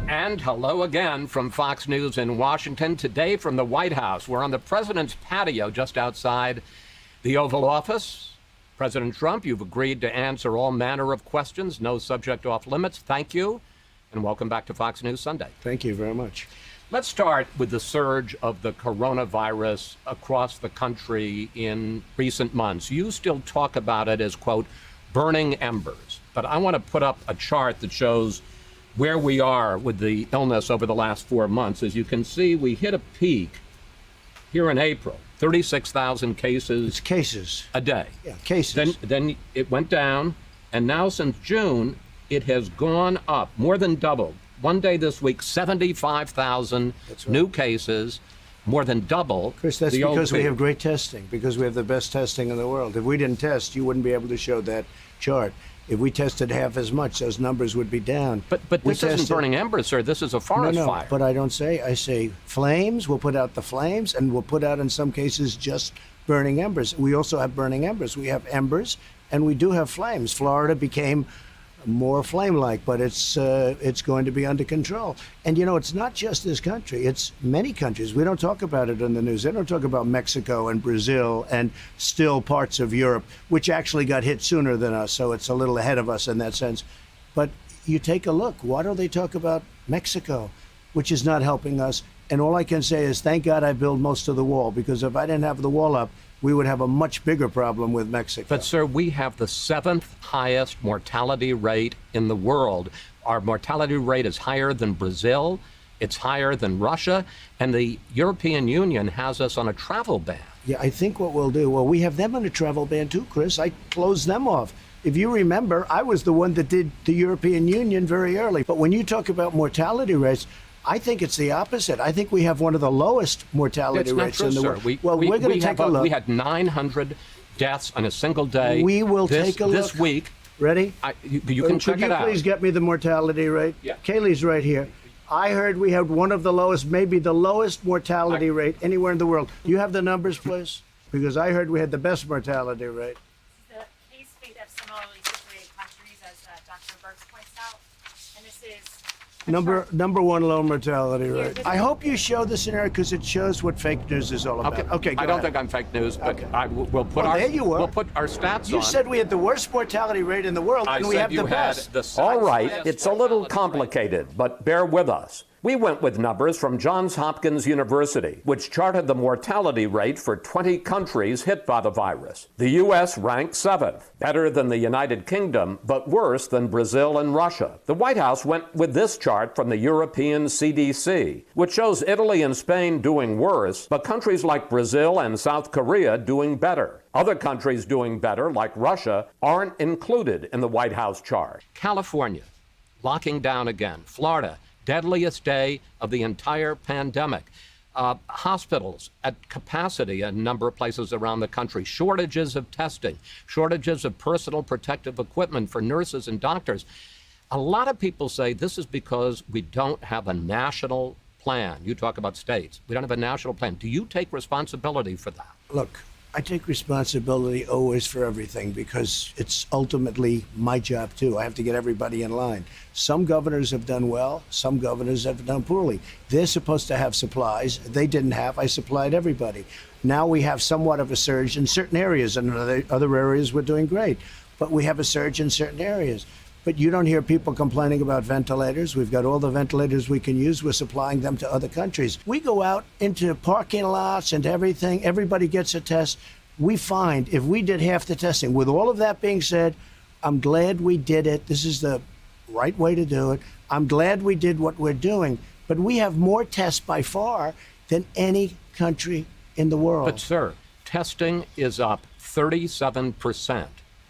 And hello again from Fox News in Washington. Today from the White House. We're on the president's patio just outside the Oval Office. President Trump, you've agreed to answer all manner of questions, no subject off limits. Thank you, and welcome back to Fox News Sunday. Thank you very much. Let's start with the surge of the coronavirus across the country in recent months. You still talk about it as, quote, burning embers. But I want to put up a chart that shows where we are with the illness over the last 4 months. As you can see, we hit a peak here in April, 36,000 cases. It's cases. A day. Yeah, cases. Then it went down, and now since June, it has gone up, more than doubled. One day this week, 75,000 new cases, more than double. Chris, that's because we have great testing, because we have the best testing in the world. If we didn't test, you wouldn't be able to show that chart. If we tested half as much, those numbers would be down. But this isn't burning embers, sir. This is a forest fire. No, but I don't say. I say flames. We'll put out the flames, and we'll put out, in some cases, just burning embers. We also have burning embers. We have embers, and we do have flames. Florida became more flame-like, but it's going to be under control. And, you know, it's not just this country. It's many countries. We don't talk about it in the news. They don't talk about Mexico and Brazil and still parts of Europe, which actually got hit sooner than us, so it's a little ahead of us in that sense. But you take a look. Why don't they talk about Mexico, which is not helping us? And all I can say is, thank God I built most of the wall, because if I didn't have the wall up, we would have a much bigger problem with Mexico. But, sir, we have the 7th highest mortality rate in the world. Our mortality rate is higher than Brazil. It's higher than Russia. And the European Union has us on a travel ban. Yeah, I think what we'll do, well, we have them on a travel ban too, Chris. I closed them off. If you remember, I was the one that did the European Union very early. But when you talk about mortality rates, I think it's the opposite. I think we have one of the lowest mortality rates in the world. We're going to take a look. We had 900 deaths on a single day. We will take a look. This week. Ready? You can check it out. Could you please get me the mortality rate? Yeah. Kaylee's right here. I heard we had one of the lowest, maybe the lowest mortality rate anywhere in the world. Do you have the numbers, please? Because I heard we had the best mortality rate. The case rate of similarly situated countries, as Dr. Burks points out, and this is Number one low mortality rate. I hope you show the scenario, because it shows what fake news is all about. Okay, go I don't ahead. think I'm fake news, but Okay. we'll put there you were. we'll put our stats on. You said we had the worst mortality rate in the world, and we have the best. All right, it's a little complicated, but bear with us. We went with numbers from Johns Hopkins University, which charted the mortality rate for 20 countries hit by the virus. The U.S. ranked 7th, better than the United Kingdom, but worse than Brazil and Russia. The White House went with this chart from the European CDC, which shows Italy and Spain doing worse, but countries like Brazil and South Korea doing better. Other countries doing better, like Russia, aren't included in the White House chart. California, locking down again. Florida, deadliest day of the entire pandemic. Hospitals at capacity in a number of places around the country. Shortages of testing, shortages of personal protective equipment for nurses and doctors. A lot of people say this is because we don't have a national plan. You talk about states. We don't have a national plan. Do you take responsibility for that? Look, I take responsibility always for everything, because it's ultimately my job too. I have to get everybody in line. Some governors have done well, some governors have done poorly. They're supposed to have supplies. They didn't have. I supplied everybody. Now we have somewhat of a surge in certain areas, and other areas we're doing great. But we have a surge in certain areas. But you don't hear people complaining about ventilators. We've got all the ventilators we can use. We're supplying them to other countries. We go out into parking lots and everything. Everybody gets a test. We find if we did half the testing, with all of that being said, I'm glad we did it. This is the right way to do it. I'm glad we did what we're doing. But we have more tests by far than any country in the world. But, sir, testing is up 37%.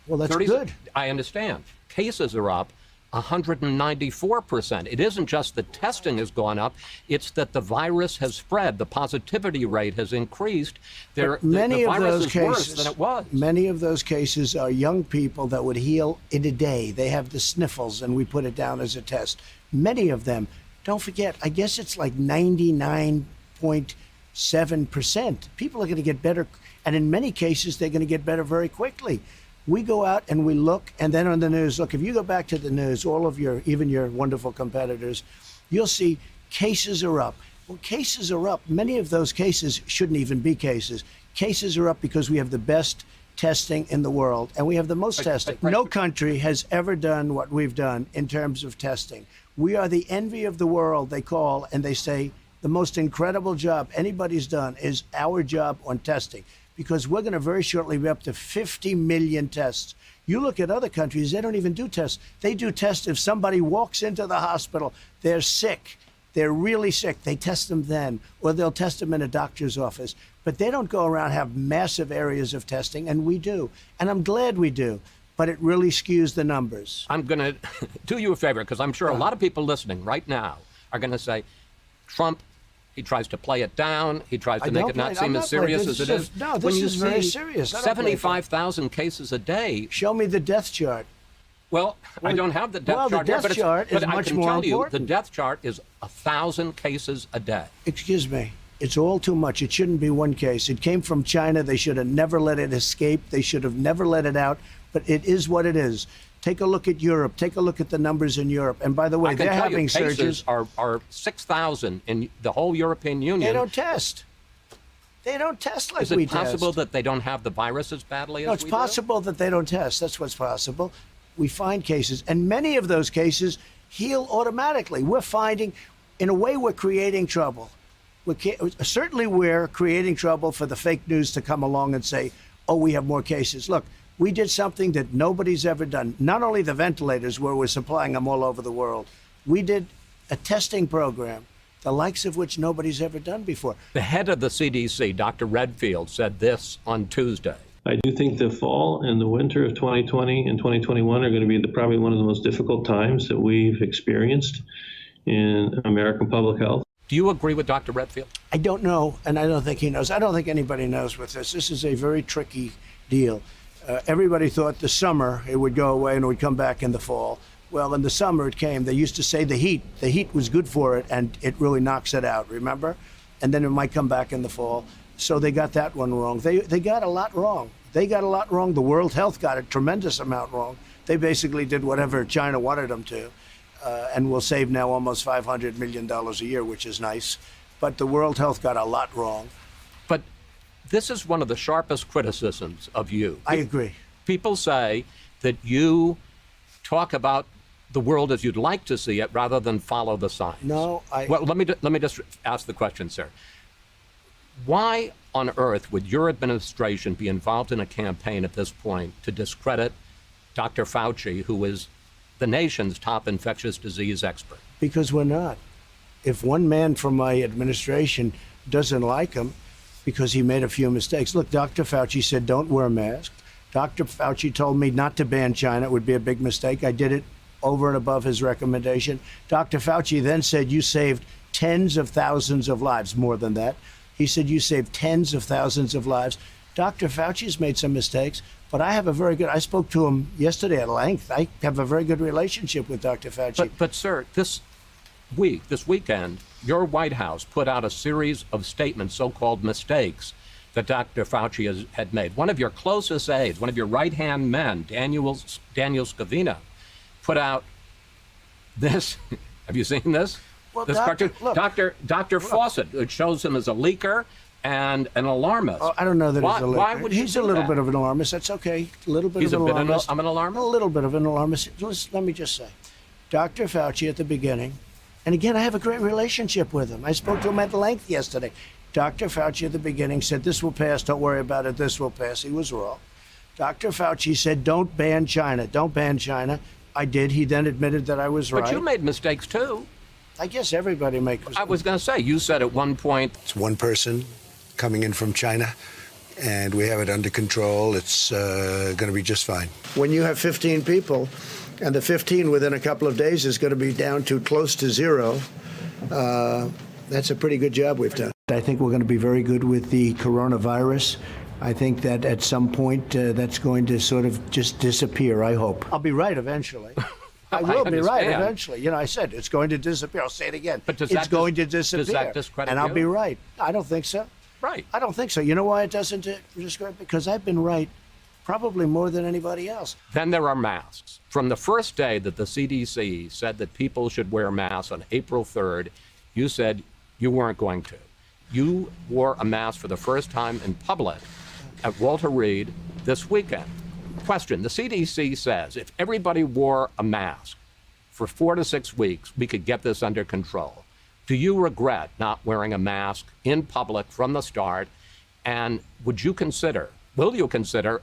Well, that's good. I understand. Cases are up 194%. It isn't just that testing has gone up, it's that the virus has spread. The positivity rate has increased. Many the of virus those is cases, worse than it was. Many of those cases are young people that would heal in a day. They have the sniffles, and we put it down as a test. Many of them, don't forget, I guess it's like 99.7%. People are going to get better, and in many cases, they're going to get better very quickly. We go out and we look, and then on the news, look, if you go back to the news, all of even your wonderful competitors, you'll see cases are up. Well, cases are up. Many of those cases shouldn't even be cases. Cases are up because we have the best testing in the world, and we have the most testing. No country has ever done what we've done in terms of testing. We are the envy of the world, they call, and they say the most incredible job anybody's done is our job on testing, because we're going to very shortly be up to 50 million tests. You look at other countries, they don't even do tests. They do tests if somebody walks into the hospital, they're sick. They're really sick. They test them then, or they'll test them in a doctor's office. But they don't go around and have massive areas of testing, and we do. And I'm glad we do. But it really skews the numbers. I'm going to do you a favor, because I'm sure a lot of people listening right now are going to say, Trump, he tries to play it down. He tries to make it not seem as serious as it is. No, this is very serious. 75,000 cases a day. Show me the death chart. Well, I don't have the death chart here. Well, the death chart is much more important. But I can tell you, the death chart is 1,000 cases a day. Excuse me. It's all too much. It shouldn't be one case. It came from China. They should have never let it escape. They should have never let it out. But it is what it is. Take a look at Europe. Take a look at the numbers in Europe. And by the way, they're having surges. Cases are 6,000 in the whole European Union. They don't test. They don't test like we test. Is it possible that they don't have the virus as badly as we do? No, it's possible that they don't test. That's what's possible. We find cases, and many of those cases heal automatically. We're finding, in a way, we're creating trouble. Certainly we're creating trouble for the fake news to come along and say, oh, we have more cases. Look, we did something that nobody's ever done. Not only the ventilators, where we're supplying them all over the world. We did a testing program, the likes of which nobody's ever done before. The head of the CDC, Dr. Redfield, said this on Tuesday. I do think the fall and the winter of 2020 and 2021 are going to be probably one of the most difficult times that we've experienced in American public health. Do you agree with Dr. Redfield? I don't know, and I don't think he knows. I don't think anybody knows with this. This is a very tricky deal. Everybody thought the summer it would go away and it would come back in the fall. Well, in the summer it came. They used to say the heat was good for it, and it really knocks it out, remember? And then it might come back in the fall. So they got that one wrong. They got a lot wrong. They got a lot wrong. The World Health got a tremendous amount wrong. They basically did whatever China wanted them to, and will save now almost $500 million a year, which is nice. But the World Health got a lot wrong. But this is one of the sharpest criticisms of you. I agree. People say that you talk about the world as you'd like to see it rather than follow the signs. No, Well, let me just ask the question, sir. Why on earth would your administration be involved in a campaign at this point to discredit Dr. Fauci, who is the nation's top infectious disease expert? Because we're not. If one man from my administration doesn't like him because he made a few mistakes. Look, Dr. Fauci said don't wear a mask. Dr. Fauci told me not to ban China. It would be a big mistake. I did it over and above his recommendation. Dr. Fauci then said you saved tens of thousands of lives, more than that. He said you saved tens of thousands of lives. Dr. Fauci's made some mistakes, but I spoke to him yesterday at length. I have a very good relationship with Dr. Fauci. But sir, this weekend, your White House put out a series of statements, so-called mistakes, that Dr. Fauci had made. One of your closest aides, one of your right-hand men, Daniel Scavino, put out this. Have you seen this? Well, this Doctor, cartoon? Dr. Fawcett, it shows him as a leaker and an alarmist. Oh, I don't know that he's a leaker. Why would he's a little bit of an alarmist. That's okay. A little bit of an alarmist. I'm an alarmist? A little bit of an alarmist. Let me just say, Dr. Fauci at the beginning, and again, I have a great relationship with him. I spoke to him at length yesterday. Dr. Fauci at the beginning said, this will pass, don't worry about it, this will pass. He was wrong. Dr. Fauci said, don't ban China, don't ban China. I did. He then admitted that I was right. But you made mistakes too. I guess everybody makes mistakes. I was going to say, you said at one point. It's one person coming in from China, and we have it under control. It's going to be just fine. When you have 15 people, and the 15 within a couple of days is going to be down to close to zero, that's a pretty good job we've done. I think we're going to be very good with the coronavirus. I think that at some point that's going to sort of just disappear, I hope. I'll be right eventually. I will be right eventually. You know, I said it's going to disappear. I'll say it again. But it's going to disappear. Does that discredit and I'll be right. I don't think so. Right. I don't think so. You know why it doesn't discredit? Because I've been right probably more than anybody else. Then there are masks. From the first day that the CDC said that people should wear masks on April 3rd, you said you weren't going to. You wore a mask for the first time in public at Walter Reed this weekend. Question, the CDC says if everybody wore a mask for 4 to 6 weeks, we could get this under control. Do you regret not wearing a mask in public from the start? And will you consider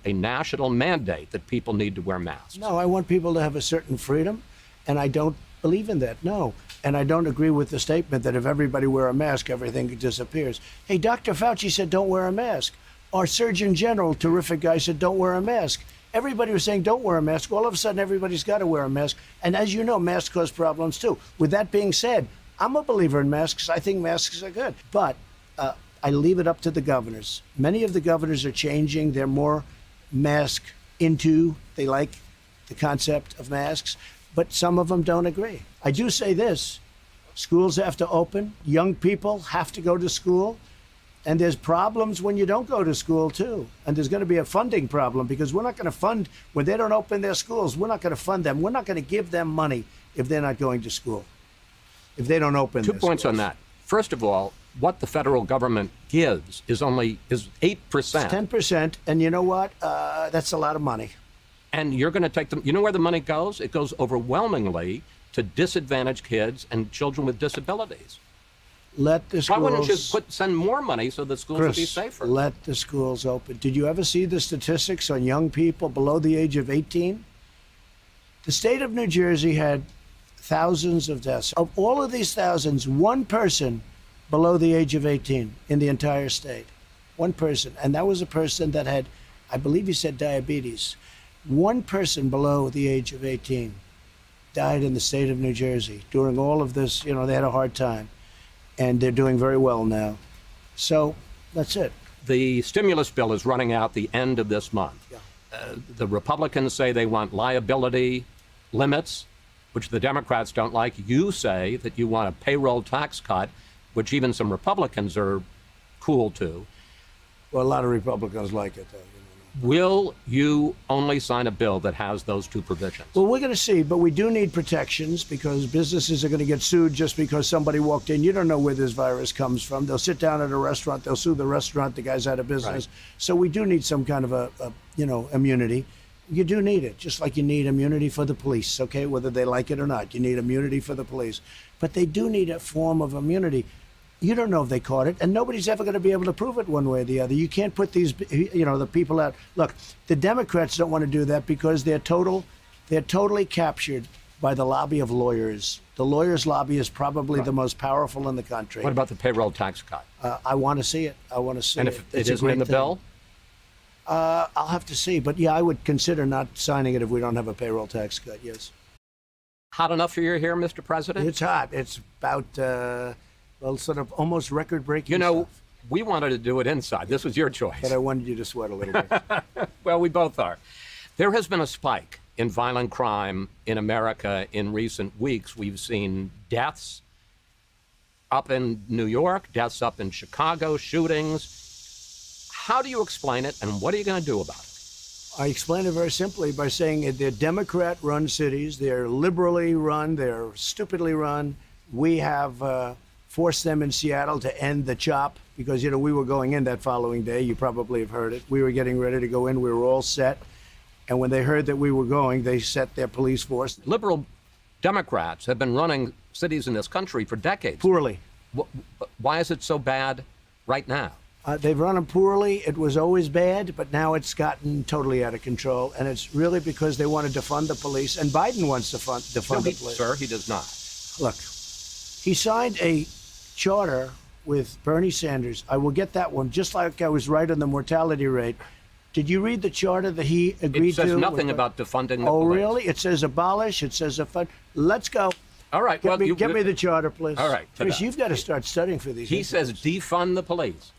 a national mandate that people need to wear masks? No, I want people to have a certain freedom, and I don't believe in that, no. And I don't agree with the statement that if everybody wear a mask, everything disappears. Hey, Dr. Fauci said don't wear a mask. Our Surgeon General, terrific guy, said don't wear a mask. Everybody was saying don't wear a mask. All of a sudden, everybody's got to wear a mask. And as you know, masks cause problems too. With that being said, I'm a believer in masks. I think masks are good. But I leave it up to the governors. Many of the governors are changing. They're more mask into. They like the concept of masks. But some of them don't agree. I do say this. Schools have to open. Young people have to go to school. And there's problems when you don't go to school, too. And there's going to be a funding problem because we're not going to fund, when they don't open their schools, we're not going to fund them. We're not going to give them money if they're not going to school, if they don't open 2 points schools. on that. First of all, what the federal government gives is 8%. It's 10%. And you know what? That's a lot of money. And you're going to take them. You know where the money goes? It goes overwhelmingly to disadvantaged kids and children with disabilities. Let the schools. Why wouldn't you send more money so the schools would be safer? Let the schools open. Did you ever see the statistics on young people below the age of 18? The state of New Jersey had thousands of deaths. Of all of these thousands, one person below the age of 18 in the entire state. One person. And that was a person that had, I believe he said diabetes. One person below the age of 18 died in the state of New Jersey during all of this. They had a hard time. And they're doing very well now. So that's it. The stimulus bill is running out the end of this month. Yeah. The Republicans say they want liability limits, which the Democrats don't like. You say that you want a payroll tax cut, which even some Republicans are cool to. Well, a lot of Republicans like it, though. Will you only sign a bill that has those two provisions? Well, we're going to see, but we do need protections because businesses are going to get sued just because somebody walked in. You don't know where this virus comes from. They'll sit down at a restaurant. They'll sue the restaurant. The guy's out of business. Right. So we do need some kind of immunity. You do need it, just like you need immunity for the police, okay, whether they like it or not. You need immunity for the police. But they do need a form of immunity. You don't know if they caught it, and nobody's ever going to be able to prove it one way or the other. You can't put these, the people out. Look, the Democrats don't want to do that because they're totally captured by the lobby of lawyers. The lawyers' lobby is probably the most powerful in the country. What about the payroll tax cut? I want to see it. I want to see it. And if it isn't in the bill? I'll have to see. But, yeah, I would consider not signing it if we don't have a payroll tax cut, yes. Hot enough for you here, Mr. President? It's hot. It's about... sort of almost record-breaking stuff. We wanted to do it inside. This was your choice. But I wanted you to sweat a little bit. Well, we both are. There has been a spike in violent crime in America in recent weeks. We've seen deaths up in New York, deaths up in Chicago, shootings. How do you explain it, and what are you going to do about it? I explain it very simply by saying they're Democrat-run cities. They're liberally run. They're stupidly run. We have... forced them in Seattle to end the CHOP because, we were going in that following day. You probably have heard it. We were getting ready to go in. We were all set. And when they heard that we were going, they set their police force. Liberal Democrats have been running cities in this country for decades. Poorly. Why is it so bad right now? They've run them poorly. It was always bad, but now it's gotten totally out of control. And it's really because they want to defund the police. And Biden wants to defund the police. Sir, he does not. Look, he signed a charter with Bernie Sanders. I will get that one, just like I was right on the mortality rate. Did you read the charter that he agreed to? It says nothing about defunding the police. Oh, really? It says abolish. It says defund. Let's go. All right. Get me the charter, please. All right. Chris, you've got to start studying for these. He says defund the police.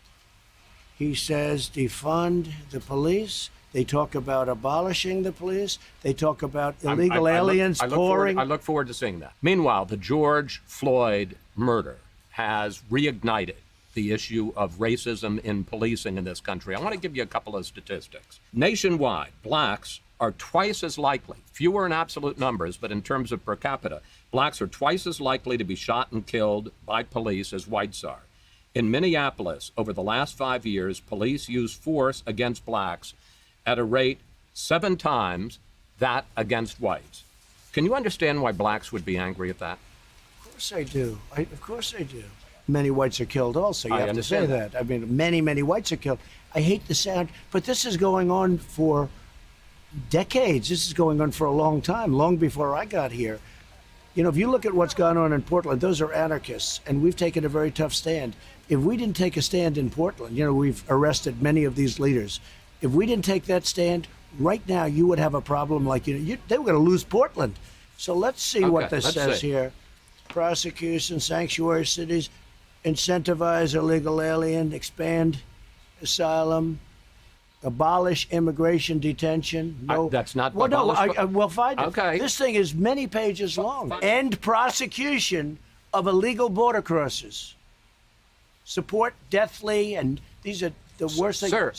He says defund the police. They talk about abolishing the police. They talk about illegal aliens pouring. I look forward to seeing that. Meanwhile, the George Floyd murder has reignited the issue of racism in policing in this country. I want to give you a couple of statistics. Nationwide, blacks are twice as likely, fewer in absolute numbers, but in terms of per capita, blacks are twice as likely to be shot and killed by police as whites are. In Minneapolis, over the last 5 years, police used force against blacks at a rate 7 times that against whites. Can you understand why blacks would be angry at that? Of course I do. Of course I do. Many whites are killed also. You have to say that. I mean, many whites are killed. I hate the sound, but this is going on for decades. This is going on for a long time, long before I got here. You know, if you look at what's gone on in Portland, those are anarchists, and we've taken a very tough stand. If we didn't take a stand in Portland, you know, we've arrested many of these leaders. If we didn't take that stand, right now you would have a problem like, they were going to lose Portland. So let's see what this says here. Prosecution, sanctuary cities, incentivize illegal alien, expand asylum, abolish immigration detention. No, that's not. Well, no, we'll find it. Okay. This thing is many pages long. End prosecution of illegal border crossers. Support deathly, and these are the worst things. Sir,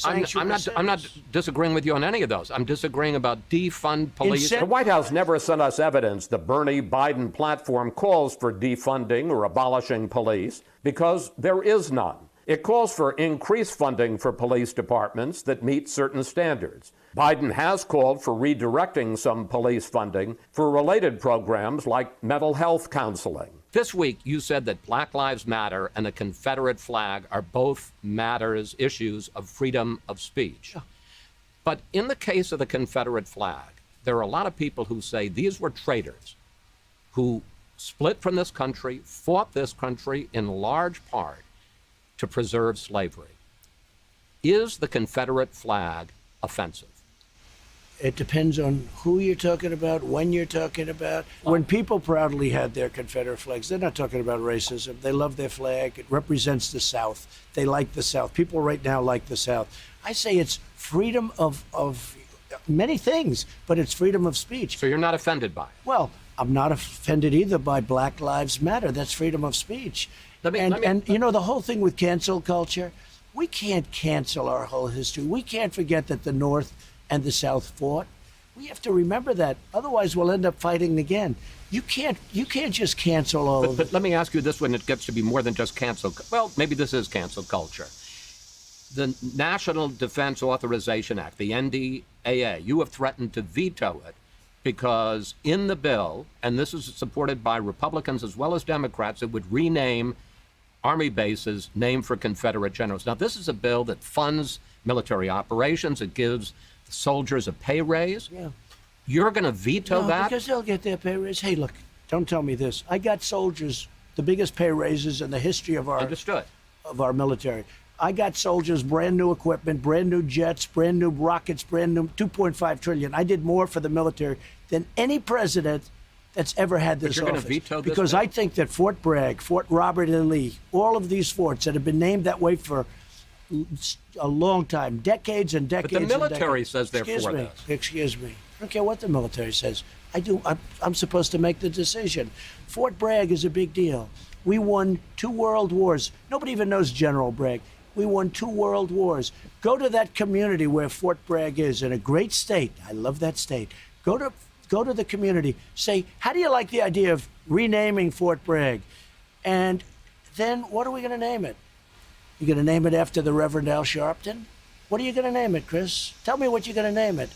I'm not disagreeing with you on any of those. I'm disagreeing about defund police. The White House never sent us evidence the Bernie Biden platform calls for defunding or abolishing police, because there is none. It calls for increased funding for police departments that meet certain standards. Biden has called for redirecting some police funding for related programs like mental health counseling. This week, you said that Black Lives Matter and the Confederate flag are both issues of freedom of speech. Yeah. But in the case of the Confederate flag, there are a lot of people who say these were traitors who split from this country, fought this country in large part to preserve slavery. Is the Confederate flag offensive? It depends on who you're talking about, when you're talking about. When people proudly had their Confederate flags, they're not talking about racism. They love their flag. It represents the South. They like the South. People right now like the South. I say it's freedom of many things, but it's freedom of speech. So you're not offended by it? Well, I'm not offended either by Black Lives Matter. That's freedom of speech. And you know, the whole thing with cancel culture, we can't cancel our whole history. We can't forget that the North and the South fought. We have to remember that. Otherwise, we'll end up fighting again. You can't just cancel all of it. But let me ask you this, when it gets to be more than just cancel. Well, maybe this is cancel culture. The National Defense Authorization Act, the NDAA, you have threatened to veto it because in the bill, and this is supported by Republicans as well as Democrats, it would rename Army bases named for Confederate generals. Now, this is a bill that funds military operations. It gives soldiers a pay raise. Yeah. You're going to veto that? Because they'll get their pay raise. Hey, look, don't tell me this. I got soldiers the biggest pay raises in the history of our military. I got soldiers brand new equipment, brand new jets, brand new rockets, brand new $2.5 trillion. I did more for the military than any president that's ever had this office. But you're going to veto this because bill? I think that Fort Bragg, Fort Robert E. Lee, all of these forts that have been named that way for a long time, decades and decades. But the military says they're for this. Excuse me. I don't care what the military says. I'm supposed to make the decision. Fort Bragg is a big deal. We won 2 world wars. Nobody even knows General Bragg. We won 2 world wars. Go to that community where Fort Bragg is, in a great state. I love that state. Go to the community. Say, how do you like the idea of renaming Fort Bragg? And then what are we going to name it? You're going to name it after the Reverend Al Sharpton? What are you going to name it, Chris? Tell me what you're going to name it.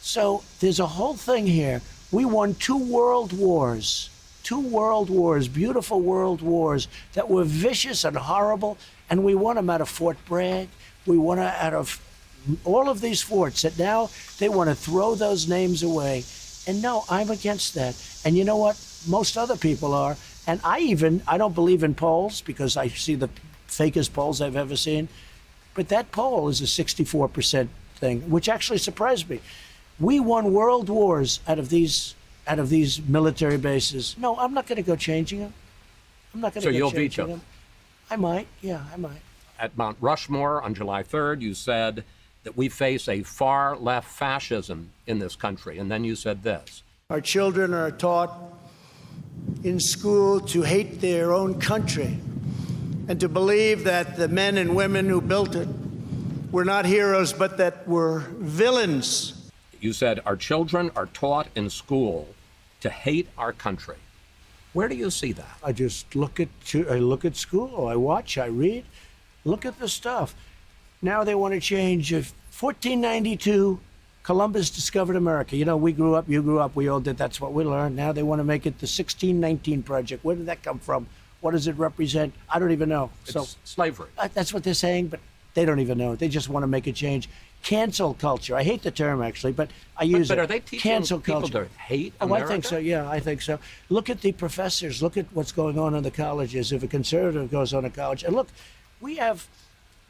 So there's a whole thing here. We won 2 world wars. 2 world wars, beautiful world wars that were vicious and horrible, and we won them out of Fort Bragg. We won them out of all of these forts that now they want to throw those names away. And no, I'm against that. And you know what? Most other people are. And I don't believe in polls because I see the fakest polls I've ever seen. But that poll is a 64% thing, which actually surprised me. We won world wars out of these military bases. No, I'm not going to go changing them. I'm not going to go changing them. I might. Yeah, I might. At Mount Rushmore on July 3rd, you said that we face a far left fascism in this country. And then you said this. Our children are taught in school to hate their own country and to believe that the men and women who built it were not heroes, but that were villains. You said our children are taught in school to hate our country. Where do you see that? I just look at school. I watch. I read. Look at the stuff. Now they want to change. 1492, Columbus discovered America. You know, we grew up. You grew up. We all did. That's what we learned. Now they want to make it the 1619 Project. Where did that come from? What does it represent? I don't even know. It's slavery. That's what they're saying, but they don't even know. They just want to make a change. Cancel culture. I hate the term, actually, but I use it. But are they teaching cancel people culture. to hate America? Oh, I think so. Yeah, I think so. Look at the professors. Look at what's going on in the colleges. If a conservative goes on a college, and look, we have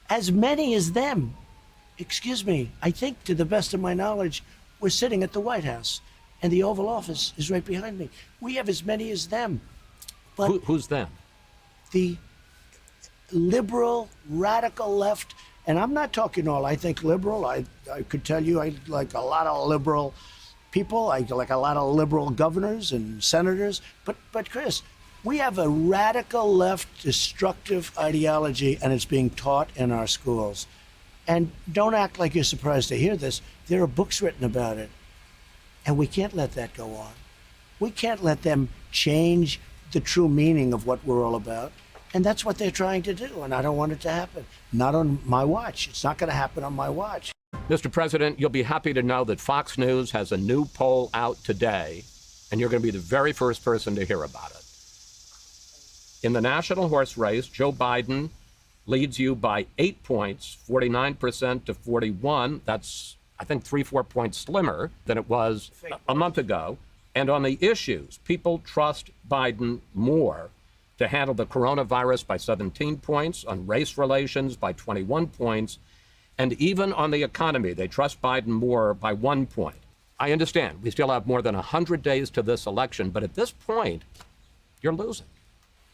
as many as them. Excuse me. I think, to the best of my knowledge, we're sitting at the White House, and the Oval Office is right behind me. We have as many as them. But who's them? the liberal, radical left, and I'm not talking all. I think liberal. I could tell you I like a lot of liberal people. I like a lot of liberal governors and senators. But Chris, we have a radical left destructive ideology, and it's being taught in our schools. And don't act like you're surprised to hear this. There are books written about it. And we can't let that go on. We can't let them change the true meaning of what we're all about. And that's what they're trying to do. And I don't want it to happen. Not on my watch. It's not going to happen on my watch. Mr. President, you'll be happy to know that Fox News has a new poll out today, and you're going to be the very first person to hear about it. In the national horse race, Joe Biden leads you by 8 points, 49% to 41. That's, I think, 3-4 points slimmer than it was a month ago. And on the issues, people trust Biden more to handle the coronavirus by 17 points, on race relations by 21 points, and even on the economy, they trust Biden more by 1 point. I understand we still have more than 100 days to this election, but at this point, you're losing.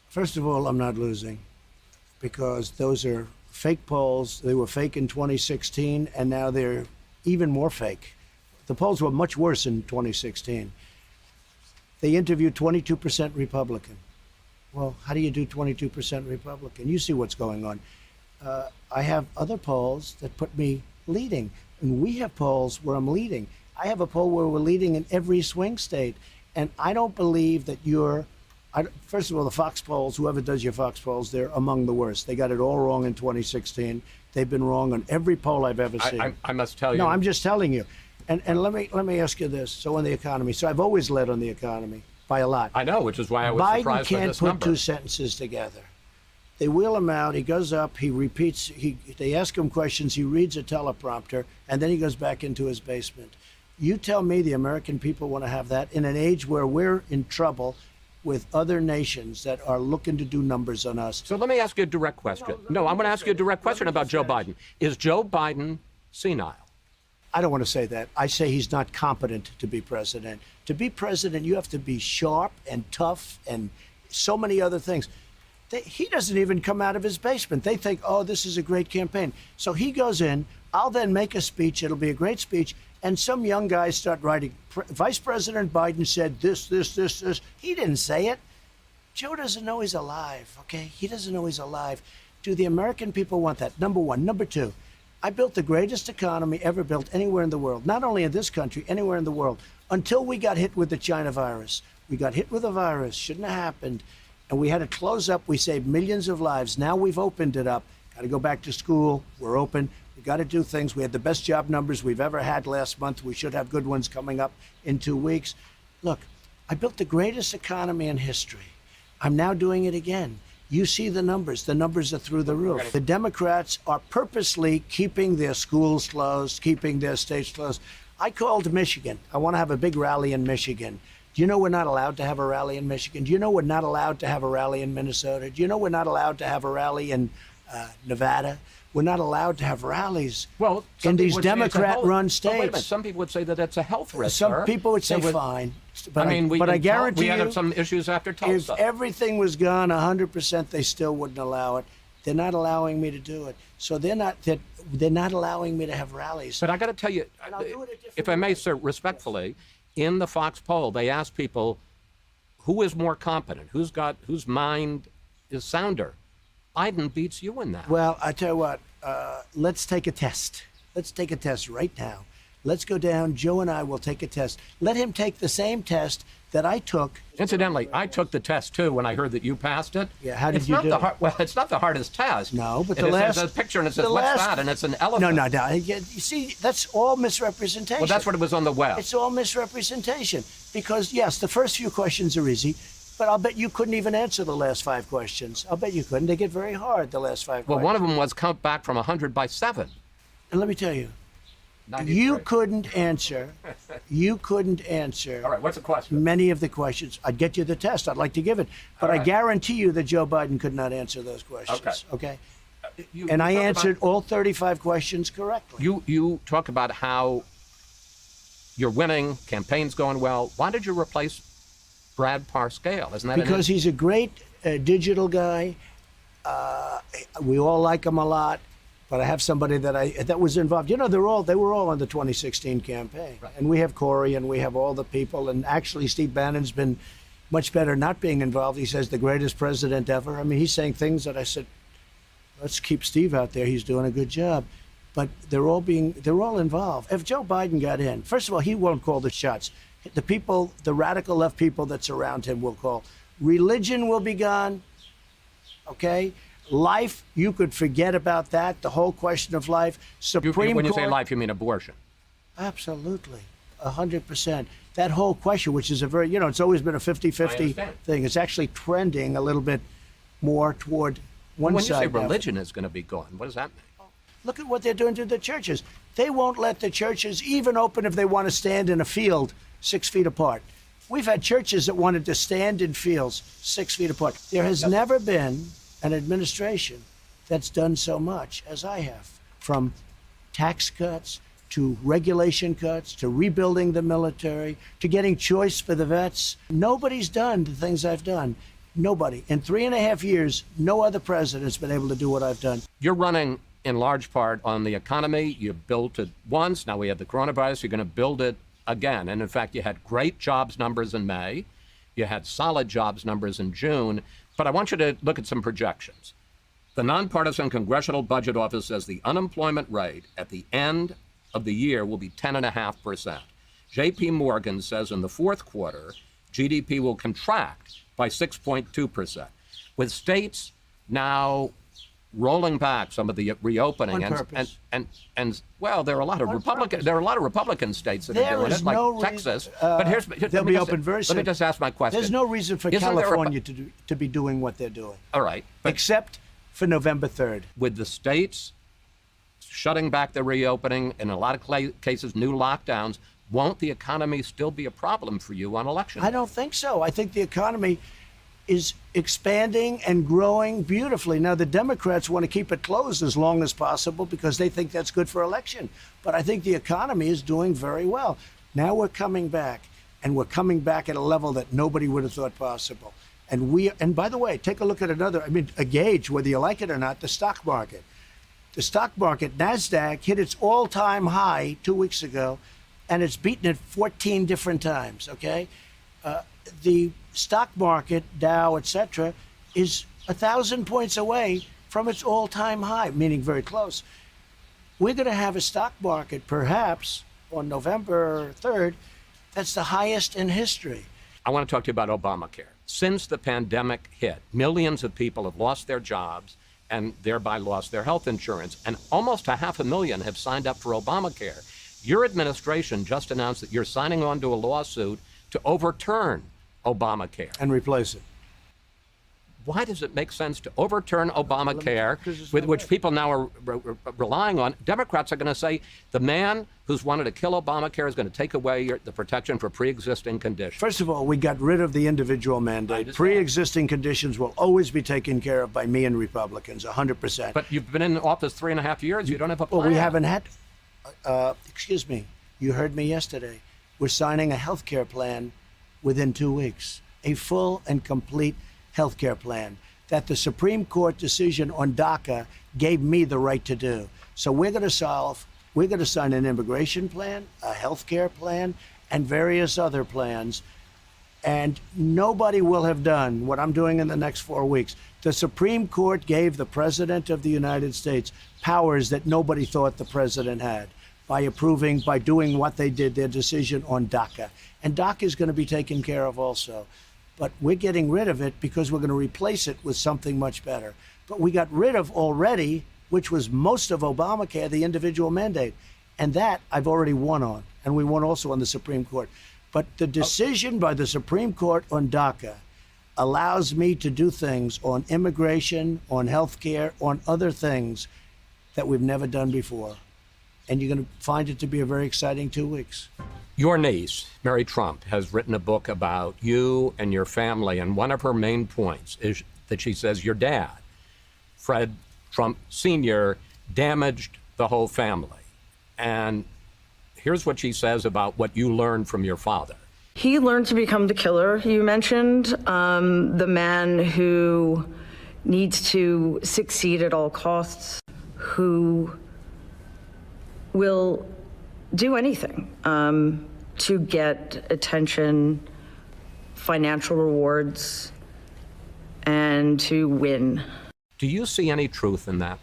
First of all, I'm not losing, because those are fake polls. They were fake in 2016, and now they're even more fake. The polls were much worse in 2016. They interviewed 22% Republican. Well, how do you do 22% Republican? You see what's going on. I have other polls that put me leading, and we have polls where I'm leading. I have a poll where we're leading in every swing state, and I don't believe that first of all, the Fox polls, whoever does your Fox polls, they're among the worst. They got it all wrong in 2016. They've been wrong on every poll I've ever seen. I must tell you. No, I'm just telling you. And let me ask you this. So on the economy, so I've always led on the economy by a lot. I know, which is why I was Biden surprised by can't this put number. two sentences together. They wheel him out. He goes up. He repeats. They ask him questions. He reads a teleprompter, and then he goes back into his basement. You tell me the American people want to have that in an age where we're in trouble with other nations that are looking to do numbers on us. So let me ask you a direct question. No, I'm going to ask you a direct question about Joe Biden. Is Joe Biden senile? I don't want to say that. I say he's not competent to be president. To be president, you have to be sharp and tough and so many other things. He doesn't even come out of his basement. They think, oh, this is a great campaign. So he goes in. I'll then make a speech. It'll be a great speech. And some young guys start writing, Vice President Biden said this. He didn't say it. Joe doesn't know he's alive, okay? He doesn't know he's alive. Do the American people want that? Number one. Number two, I built the greatest economy ever built anywhere in the world, not only in this country, anywhere in the world, until we got hit with the China virus. We got hit with a virus, shouldn't have happened, and we had to close up. We saved millions of lives. Now we've opened it up. Got to go back to school. We're open. We got to do things. We had the best job numbers we've ever had last month. We should have good ones coming up in 2 weeks. Look, I built the greatest economy in history. I'm now doing it again. You see the numbers. The numbers are through the roof. The Democrats are purposely keeping their schools closed, keeping their states closed. I called Michigan. I want to have a big rally in Michigan. Do you know we're not allowed to have a rally in Michigan? Do you know we're not allowed to have a rally in Minnesota? Do you know we're not allowed to have a rally in Nevada? We're not allowed to have rallies in these Democrat-run states. Wait a minute. Some people would say that that's a health risk. Some people would say fine. But I guarantee we you, had some issues after Tulsa. if everything was gone 100%, they still wouldn't allow it. They're not allowing me to do it. So they're not allowing me to have rallies. But I got to tell you, if I may, sir, respectfully, in the Fox poll, they asked people who is more competent, whose mind is sounder, Biden beats you in that. Well, I tell you what, let's take a test. Let's take a test right now. Let's go down. Joe and I will take a test. Let him take the same test that I took. Incidentally, I took the test too when I heard that you passed it. Yeah, how did it's you not do the it? Well, it's not the hardest test. No, but It is- there's a picture and it says, what's that? And it's an elephant. No. You see, that's all misrepresentation. Well, that's what it was on the web. It's all misrepresentation. Because, yes, the first few questions are easy, but I'll bet you couldn't even answer the last 5 questions. I'll bet you couldn't. They get very hard, the last 5 Well, questions. one of them was count back from 100 by 7. And let me tell you, 93. you couldn't answer. All right, what's the question? Many of the questions. I'd get you the test. I'd like to give it. But All I right. guarantee you that Joe Biden could not answer those questions. Okay? And I talk answered about- all 35 questions correctly. You talk about how you're winning, campaign's going well. Why did you replace Brad Parscale? Isn't that Because he's a great digital guy. We all like him a lot. But I have somebody that was involved. You know, they were all on the 2016 campaign. Right. And we have Corey and we have all the people. And actually, Steve Bannon's been much better not being involved. He says the greatest president ever. I mean, he's saying things that I said, let's keep Steve out there. He's doing a good job. But they're all involved. If Joe Biden got in, first of all, he won't call the shots. The people, the radical left people that surround him will call. Religion will be gone. Okay? Life, you could forget about that. The whole question of life. Supreme Court. When you say life, you mean abortion. Absolutely. 100%. That whole question, which is a very, it's always been a 50-50 understand. thing. It's actually trending a little bit more toward one When you say side. now. religion is going to be gone, what does that mean? Look at what they're doing to the churches. They won't let the churches even open if they want to stand in a field 6 feet apart. We've had churches that wanted to stand in fields 6 feet apart. There has never been an administration that's done so much as I have, from tax cuts to regulation cuts to rebuilding the military to getting choice for the vets. Nobody's done the things I've done. Nobody. In 3.5 years, no other president's been able to do what I've done. You're running in large part on the economy. You built it once. Now we have the coronavirus. You're going to build it again. And in fact, you had great jobs numbers in May. You had solid jobs numbers in June. But I want you to look at some projections. The Nonpartisan Congressional Budget Office says the unemployment rate at the end of the year will be 10.5%. J.P. Morgan says in the fourth quarter, GDP will contract by 6.2%. With states now rolling back some of the reopening On purpose. and well, there are a lot of Republican states that There are doing is it, like no Texas. reason- But they'll be open very soon. Let me just ask my question. There's no reason for Isn't there a- California to be doing what they're doing, All right, but except for November 3rd. with the states shutting back the reopening, in a lot of cases, new lockdowns, won't the economy still be a problem for you on election? I don't think so. I think the economy is expanding and growing beautifully. Now, the Democrats want to keep it closed as long as possible because they think that's good for election. But I think the economy is doing very well. Now we're coming back, and we're coming back at a level that nobody would have thought possible. And by the way, take a look at a gauge, whether you like it or not, the stock market. The stock market, NASDAQ, hit its all-time high 2 weeks ago, and it's beaten it 14 different times, okay? The stock market, Dow, etc., is 1,000 points away from its all-time high, meaning very close. We're going to have a stock market, perhaps, on November 3rd, that's the highest in history. I want to talk to you about Obamacare. Since the pandemic hit, millions of people have lost their jobs and thereby lost their health insurance, and almost 500,000 have signed up for Obamacare. Your administration just announced that you're signing on to a lawsuit to overturn Obamacare. And replace it. Why does it make sense to overturn Obamacare, Because it's with not which right. people now are relying on? Democrats are going to say the man who's wanted to kill Obamacare is going to take away the protection for pre-existing conditions. First of all, we got rid of the individual mandate. understand. Pre-existing conditions will always be taken care of by me and Republicans, 100%. But you've been in office 3.5 years. You don't have a plan. Well, we haven't had, excuse me, you heard me yesterday. We're signing a health care plan within 2 weeks, a full and complete health care plan that the Supreme Court decision on DACA gave me the right to do. So we're going to sign an immigration plan, a health care plan, and various other plans. And nobody will have done what I'm doing in the next 4 weeks. The Supreme Court gave the President of the United States powers that nobody thought the President had by doing what they did, their decision on DACA. And DACA is going to be taken care of also. But we're getting rid of it because we're going to replace it with something much better. But we got rid of already, which was most of Obamacare, the individual mandate. And that I've already won on. And we won also on the Supreme Court. But the decision by the Supreme Court on DACA allows me to do things on immigration, on health care, on other things that we've never done before. And you're going to find it to be a very exciting 2 weeks. Your niece, Mary Trump, has written a book about you and your family, and one of her main points is that she says your dad, Fred Trump Sr., damaged the whole family. And here's what she says about what you learned from your father. He learned to become the killer you mentioned, the man who needs to succeed at all costs, who will do anything to get attention, financial rewards, and to win. Do you see any truth in that?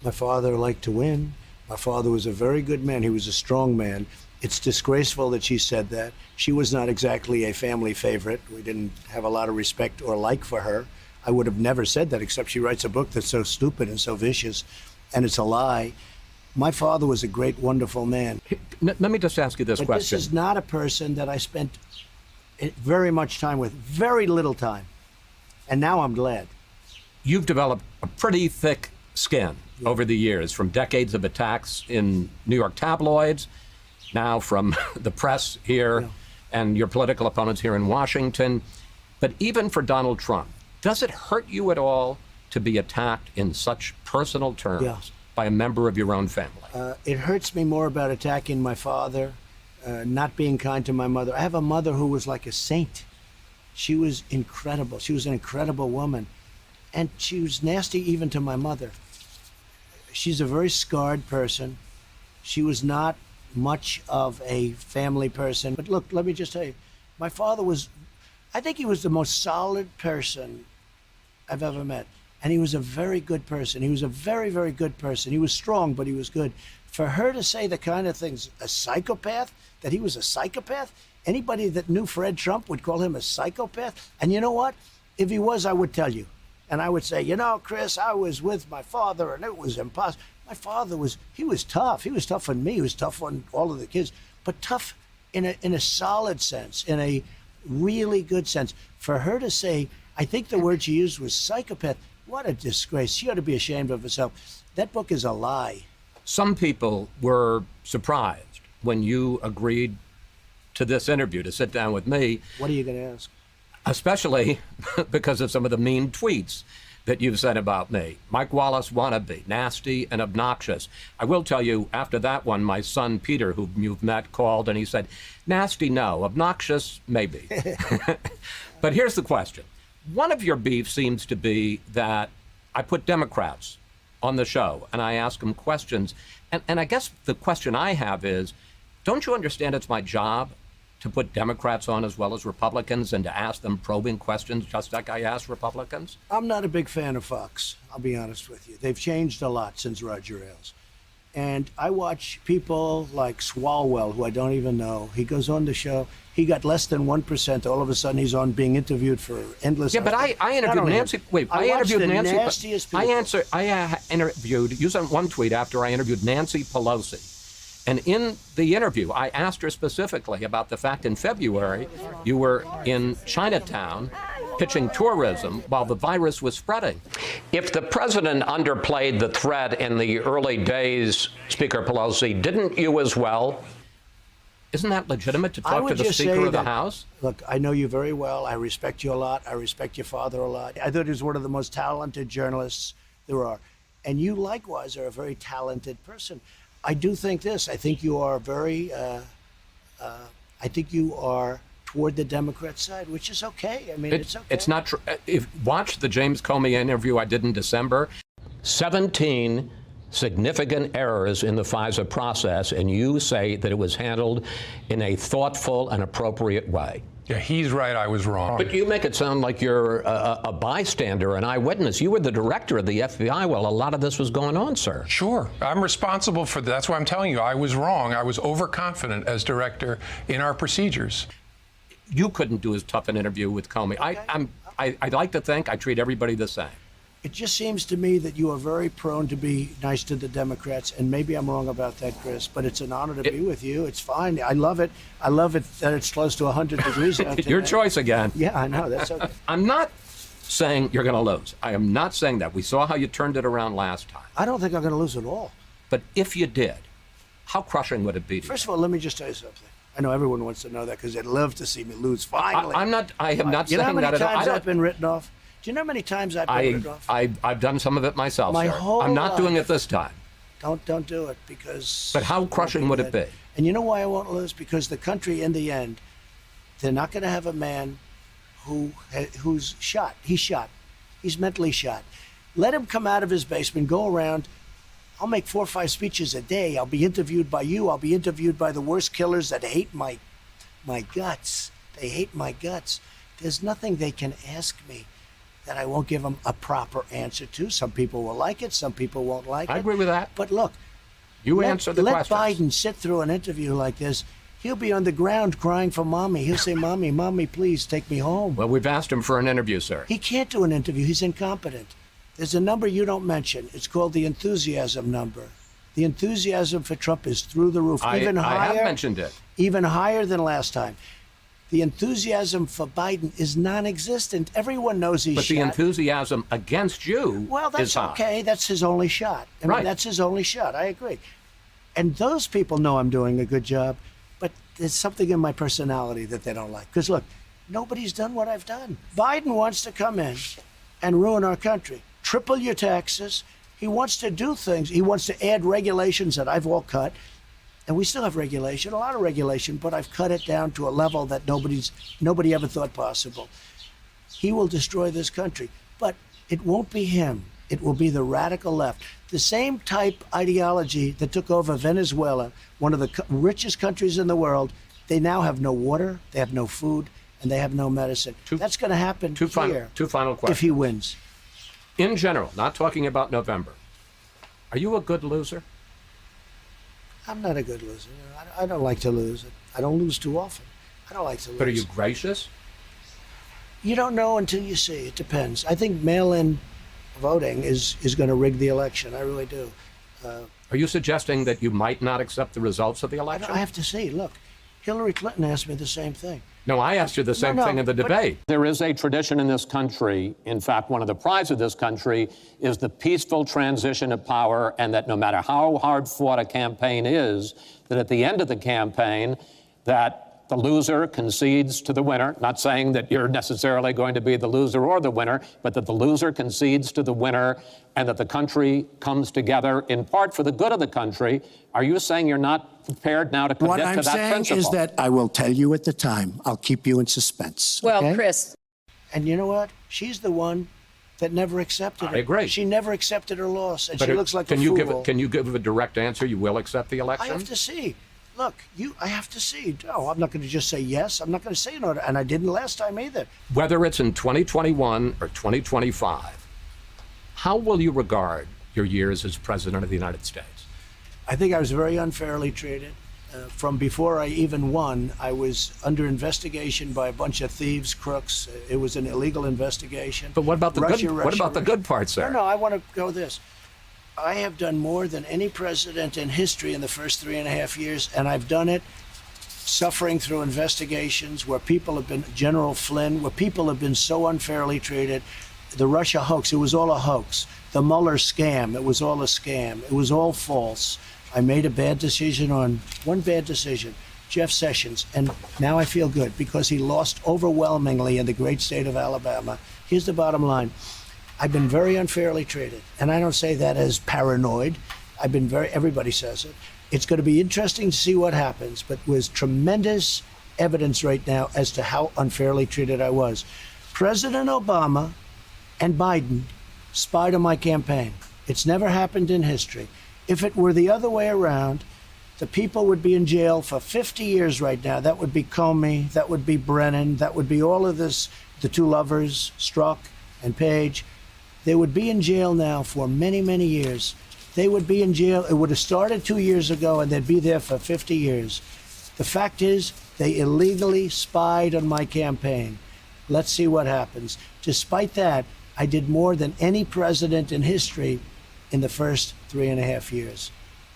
My father liked to win. My father was a very good man. He was a strong man. It's disgraceful that she said that. She was not exactly a family favorite. We didn't have a lot of respect or like for her. I would have never said that, except she writes a book that's so stupid and so vicious, and it's a lie. My father was a great, wonderful man. Let me just ask you this question. This is not a person that I spent very much time with, very little time. And now I'm glad. You've developed a pretty thick skin over the years, from decades of attacks in New York tabloids, now from the press here, and your political opponents here in Washington. But even for Donald Trump, does it hurt you at all to be attacked in such personal terms by a member of your own family? It hurts me more about attacking my father, not being kind to my mother. I have a mother who was like a saint. She was incredible. She was an incredible woman. And she was nasty even to my mother. She's a very scarred person. She was not much of a family person. But look, let me just tell you, my father was, I think he was the most solid person I've ever met. And he was a very good person. He was a very, very good person. He was strong, but he was good. For her to say the kind of things, a psychopath, that he was a psychopath, anybody that knew Fred Trump would call him a psychopath. And you know what? If he was, I would tell you. And I would say, you know, Chris, I was with my father and it was impossible. My father he was tough. He was tough on me. He was tough on all of the kids, but tough in a solid sense, in a really good sense. For her to say, I think the word she used was psychopath. What a disgrace. She ought to be ashamed of herself. That book is a lie. Some people were surprised when you agreed to this interview, to sit down with me. What are you going to ask? Especially because of some of the mean tweets that you've said about me. Mike Wallace wannabe, nasty and obnoxious. I will tell you, after that one, my son Peter, whom you've met, called and he said, nasty, no, obnoxious, maybe. But here's the question. One of your beefs seems to be that I put Democrats on the show and I ask them questions. And I guess the question I have is, don't you understand it's my job to put Democrats on as well as Republicans and to ask them probing questions just like I ask Republicans? I'm not a big fan of Fox, I'll be honest with you. They've changed a lot since Roger Ailes. And I watch people like Swalwell, who I don't even know. He goes on the show. He got less than 1%. All of a sudden, he's on being interviewed for endless. Yeah, but I interviewed Nancy. Wait, I interviewed Nancy. Nastiest people. I interviewed. You sent one tweet after I interviewed Nancy Pelosi. And in the interview, I asked her specifically about the fact in February you were in Chinatown pitching tourism while the virus was spreading. If the president underplayed the threat in the early days, Speaker Pelosi, didn't you as well? Isn't that legitimate to talk to the Speaker of the House? Look, I know you very well. I respect you a lot. I respect your father a lot. I thought he was one of the most talented journalists there are. And you likewise are a very talented person. I do think this. I think you are very, I think you are toward the Democrat side, which is okay. I mean, it's okay. It's not true. Watch the James Comey interview I did in December. 17 significant errors in the FISA process, and you say that it was handled in a thoughtful and appropriate way. Yeah, he's right. I was wrong. But you make it sound like you're a bystander, an eyewitness. You were the director of the FBI while a lot of this was going on, sir. Sure. I'm responsible for that. That's why I'm telling you, I was wrong. I was overconfident as director in our procedures. You couldn't do as tough an interview with Comey. I'd like to think I treat everybody the same. It just seems to me that you are very prone to be nice to the Democrats, and maybe I'm wrong about that, Chris, but it's an honor to be with you. It's fine. I love it. I love it that it's close to 100 degrees out today. Your choice again. Yeah, I know. That's okay. I'm not saying you're going to lose. I am not saying that. We saw how you turned it around last time. I don't think I'm going to lose at all. But if you did, how crushing would it be to you? First of all, let me just tell you something. I know everyone wants to know that because they'd love to see me lose finally. I am not saying that at all. You know how many times I've been written off? Do you know how many times I've been written off? I've done some of it myself, My sir. whole I'm not doing life. it this time. Don't do it because. But how crushing would it be? And you know why I won't lose? Because the country, in the end, they're not going to have a man who's shot. He's shot. He's mentally shot. Let him come out of his basement, go around. I'll make 4 or 5 speeches a day. I'll be interviewed by you. I'll be interviewed by the worst killers that hate my guts. They hate my guts. There's nothing they can ask me that I won't give them a proper answer to. Some people will like it. Some people won't like it. I agree with that. But look, You answer the let questions. Biden sit through an interview like this. He'll be on the ground crying for mommy. He'll say, Mommy, please take me home. Well, we've asked him for an interview, sir. He can't do an interview. He's incompetent. There's a number you don't mention. It's called the enthusiasm number. The enthusiasm for Trump is through the roof. I have mentioned it. Even higher than last time. The enthusiasm for Biden is non-existent. Everyone knows he's But shot. the enthusiasm against you Well, is that's high. okay. That's his only shot. I mean, Right. that's his only shot. I agree. And those people know I'm doing a good job, but there's something in my personality that they don't like. Because look, nobody's done what I've done. Biden wants to come in and ruin our country. Triple your taxes. He wants to do things. He wants to add regulations that I've all cut. And we still have regulation, a lot of regulation, but I've cut it down to a level that nobody ever thought possible. He will destroy this country, but it won't be him. It will be the radical left. The same type ideology that took over Venezuela, one of the richest countries in the world. They now have no water, they have no food, and they have no medicine. That's going to happen Two here final questions. if he wins. In general, not talking about November, are you a good loser? I'm not a good loser. I don't like to lose. I don't lose too often. I don't like to lose. But are you gracious? You don't know until you see. It depends. I think mail-in voting is going to rig the election. I really do. Are you suggesting that you might not accept the results of the election? I have to see. Look, Hillary Clinton asked me the same thing. No, I asked you the same thing in the debate. There is a tradition in this country. In fact, one of the prides of this country is the peaceful transition of power, and that no matter how hard fought a campaign is, that at the end of the campaign, that the loser concedes to the winner. Not saying that you're necessarily going to be the loser or the winner, but that the loser concedes to the winner and that the country comes together in part for the good of the country. Are you saying you're not prepared now to commit to that principle? What I'm saying is that I will tell you at the time. I'll keep you in suspense. Well, okay? Chris. And you know what? She's the one that never accepted it. I agree. She never accepted her loss, and But she looks like can a you fool. Can you give a direct answer? You will accept the election? I have to see. Look, I have to see. No, I'm not going to just say yes. I'm not going to say no, and I didn't last time either. Whether it's in 2021 or 2025, how will you regard your years as president of the United States? I think I was very unfairly treated. From before I even won, I was under investigation by a bunch of thieves, crooks. It was an illegal investigation. But what about the Russia, good? What Russia, about the Russia. good parts there? No, I want to go this. I have done more than any president in history in the first 3.5 years, and I've done it suffering through investigations where people have been, General Flynn, where people have been so unfairly treated. The Russia hoax, it was all a hoax. The Mueller scam, it was all a scam. It was all false. I made a bad decision on one bad decision, Jeff Sessions, and now I feel good because he lost overwhelmingly in the great state of Alabama. Here's the bottom line. I've been very unfairly treated, and I don't say that as paranoid. Everybody says it. It's going to be interesting to see what happens, but there's tremendous evidence right now as to how unfairly treated I was. President Obama and Biden spied on my campaign. It's never happened in history. If it were the other way around, the people would be in jail for 50 years right now. That would be Comey, that would be Brennan, that would be all of this, the two lovers, Strzok and Page. They would be in jail now for many, many years. They would be in jail. It would have started 2 years ago, and they'd be there for 50 years. The fact is, they illegally spied on my campaign. Let's see what happens. Despite that, I did more than any president in history in the first 3.5 years.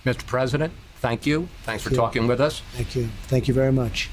Mr. President, thank you. Thanks for talking with us. Thank you. Thank you very much.